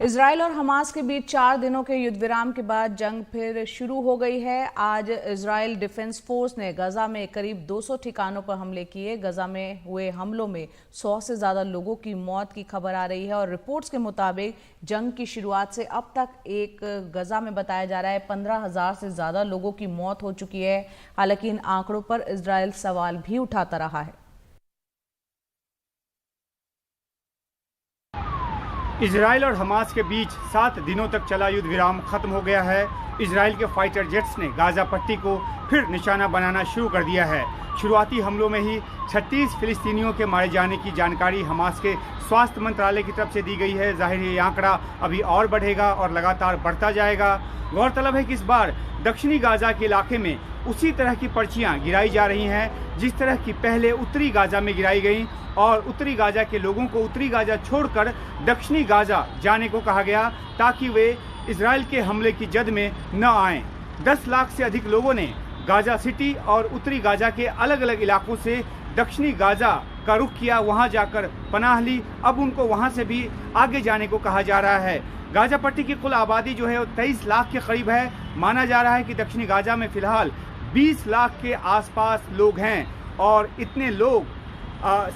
Israel और Hamas के बीच 4 दिनों के युद्ध विराम के बाद जंग फिर शुरू हो गई है। आज इजराइल डिफेंस फोर्स ने गजा में करीब 200 ठिकानों पर हमले किए। गजा में हुए हमलों में 100 से ज्यादा लोगों की मौत की खबर आ रही है और रिपोर्ट्स के मुताबिक जंग की शुरुआत से अब तक गजा में बताया जा रहा है 15,000 से ज्यादा लोगों की मौत हो चुकी है। हालांकि इन आंकड़ों पर इजराइल सवाल भी उठाता रहा है। इजराइल और हमास के बीच 7 दिनों तक चला युद्ध विराम खत्म हो गया है। इजराइल के फाइटर जेट्स ने गाजा पट्टी को फिर निशाना बनाना शुरू कर दिया है। शुरुआती हमलों में ही 36 फिलिस्तीनियों के मारे जाने की जानकारी हमास के स्वास्थ्य मंत्रालय की तरफ से दी गई है। जाहिर है ये आंकड़ा अभी और बढ़ेगा और लगातार बढ़ता जाएगा। गौरतलब है कि इस बार दक्षिणी गाजा के इलाके में उसी तरह की पर्चियां गिराई जा रही हैं जिस तरह की पहले उत्तरी गाजा में गिराई गई और उत्तरी गाजा के लोगों को उत्तरी गाजा छोड़कर दक्षिणी गाजा जाने को कहा गया ताकि वे इजराइल के हमले की जद में न आएं। 10 लाख से अधिक लोगों ने गाजा सिटी और उत्तरी गाजा के अलग अलग इलाकों से दक्षिणी गाजा का रुख किया, वहां जाकर पनाह ली। अब उनको वहां से भी आगे जाने को कहा जा रहा है। गाजा पट्टी की कुल आबादी जो है वो 23 लाख के करीब है। माना जा रहा है कि दक्षिणी गाजा में फिलहाल 20 लाख के आसपास लोग हैं और इतने लोग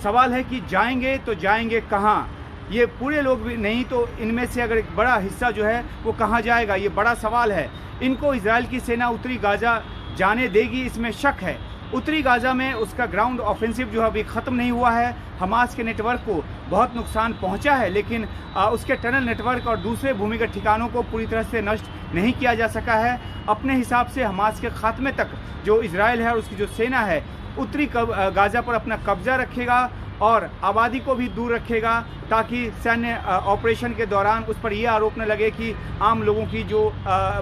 सवाल है कि जाएंगे तो जाएंगे कहाँ। ये पूरे लोग भी नहीं तो इनमें से अगर एक बड़ा हिस्सा जो है वो कहाँ जाएगा, ये बड़ा सवाल है। इनको इजराइल की सेना उत्तरी गाजा जाने देगी, इसमें शक है। उत्तरी गाजा में उसका ग्राउंड ऑफेंसिव जो है अभी ख़त्म नहीं हुआ है। हमास के नेटवर्क को बहुत नुकसान पहुंचा है, लेकिन उसके टनल नेटवर्क और दूसरे भूमिगत ठिकानों को पूरी तरह से नष्ट नहीं किया जा सका है। अपने हिसाब से हमास के खात्मे तक जो इजराइल है और उसकी जो सेना है उत्तरी गाजा पर अपना कब्जा रखेगा और आबादी को भी दूर रखेगा ताकि सैन्य ऑपरेशन के दौरान उस पर यह आरोप न लगे कि आम लोगों की जो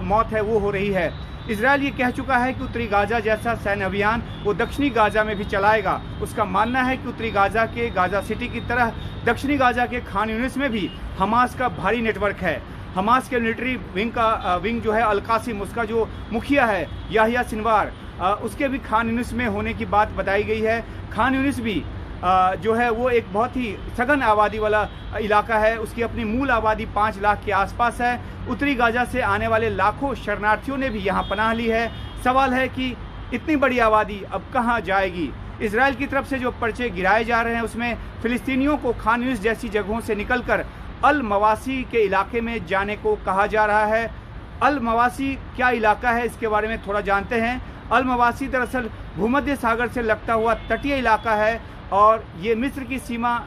मौत है वो हो रही है। इजराइल ये कह चुका है कि उत्तरी गाजा जैसा सैन्य अभियान वो दक्षिणी गाजा में भी चलाएगा। उसका मानना है कि उत्तरी गाजा के गाजा सिटी की तरह दक्षिणी गाजा के खान यूनिस में भी हमास का भारी नेटवर्क है। हमास के मिलिट्री विंग जो है अल-कासिम, उसका जो मुखिया है याहिया सिनवार, उसके भी खान यूनिस में होने की बात बताई गई है। खान यूनिस भी जो है वो एक बहुत ही सघन आबादी वाला इलाका है। उसकी अपनी मूल आबादी 5 लाख के आसपास है। उत्तरी गाजा से आने वाले लाखों शरणार्थियों ने भी यहाँ पनाह ली है। सवाल है कि इतनी बड़ी आबादी अब कहाँ जाएगी। इजराइल की तरफ से जो पर्चे गिराए जा रहे हैं उसमें फिलिस्तीनियों को खान यूनिस जैसी जगहों से निकलकर अल मवासी के इलाके में जाने को कहा जा रहा है। अल मवासी क्या इलाका है इसके बारे में थोड़ा जानते हैं। अल मवासी दरअसल भूमध्य सागर से लगता हुआ तटीय इलाका है और ये मिस्र की सीमा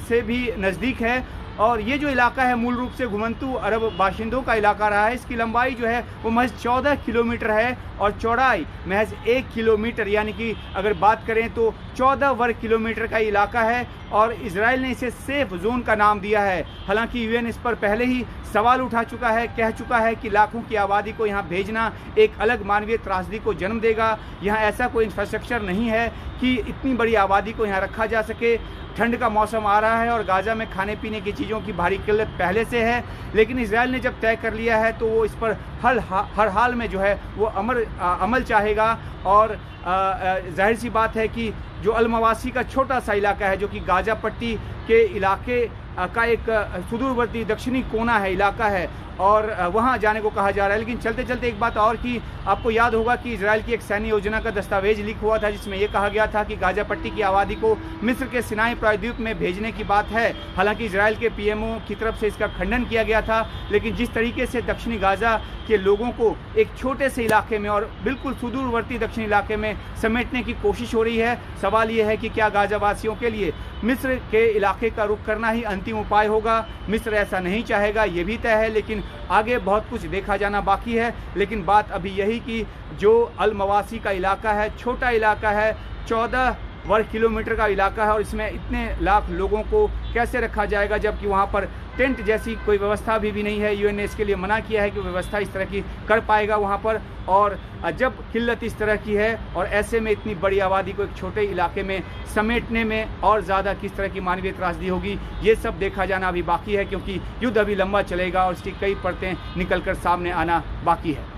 से भी नज़दीक है। और ये जो इलाका है मूल रूप से घुमंतू अरब बाशिंदों का इलाका रहा है। इसकी लंबाई जो है वो महज 14 किलोमीटर है और चौड़ाई महज 1 किलोमीटर, यानी कि अगर बात करें तो 14 वर्ग किलोमीटर का इलाका है और इजराइल ने इसे सेफ जोन का नाम दिया है। हालांकि यूएन इस पर पहले ही सवाल उठा चुका है, कह चुका है कि लाखों की आबादी को यहाँ भेजना एक अलग मानवीय त्रासदी को जन्म देगा। यहाँ ऐसा कोई इंफ्रास्ट्रक्चर नहीं है कि इतनी बड़ी आबादी को यहाँ रखा जा सके। ठंड का मौसम आ रहा है और गाजा में खाने पीने की चीज़ों की भारी किल्लत पहले से है, लेकिन इजराइल ने जब तय कर लिया है तो वो इस पर हर हाल में जो है वो अमल चाहेगा। और जाहिर सी बात है कि जो अल मवासी का छोटा सा इलाका है जो कि गाजा पट्टी के इलाके का एक सुदूरवर्ती दक्षिणी कोना है, इलाका है और वहाँ जाने को कहा जा रहा है। लेकिन चलते चलते एक बात और कि आपको याद होगा कि इजराइल की एक सैन्य योजना का दस्तावेज लीक हुआ था जिसमें यह कहा गया था कि गाजा पट्टी की आबादी को मिस्र के सिनाई प्रायद्वीप में भेजने की बात है। हालांकि इजराइल के पीएमओ की तरफ से इसका खंडन किया गया था, लेकिन जिस तरीके से दक्षिणी गाजा के लोगों को एक छोटे से इलाके में और बिल्कुल सुदूरवर्ती दक्षिणी इलाके में समेटने की कोशिश हो रही है, सवाल यह है कि क्या गाजावासियों के लिए मिस्र के इलाके का रुख करना ही अंतिम उपाय होगा। मिस्र ऐसा नहीं चाहेगा, ये भी तय है, लेकिन आगे बहुत कुछ देखा जाना बाकी है। लेकिन बात अभी यही कि जो अल मवासी का इलाका है, छोटा इलाका है, 14 वर्ग किलोमीटर का इलाका है और इसमें इतने लाख लोगों को कैसे रखा जाएगा जबकि वहाँ पर टेंट जैसी कोई व्यवस्था भी नहीं है। यूएन ने इसके लिए मना किया है कि व्यवस्था इस तरह की कर पाएगा वहाँ पर। और जब किल्लत इस तरह की है और ऐसे में इतनी बड़ी आबादी को एक छोटे इलाके में समेटने में और ज़्यादा किस तरह की मानवीय त्रासदी होगी, ये सब देखा जाना अभी बाकी है, क्योंकि युद्ध अभी लंबा चलेगा और इसकी कई परतें निकल कर सामने आना बाकी है।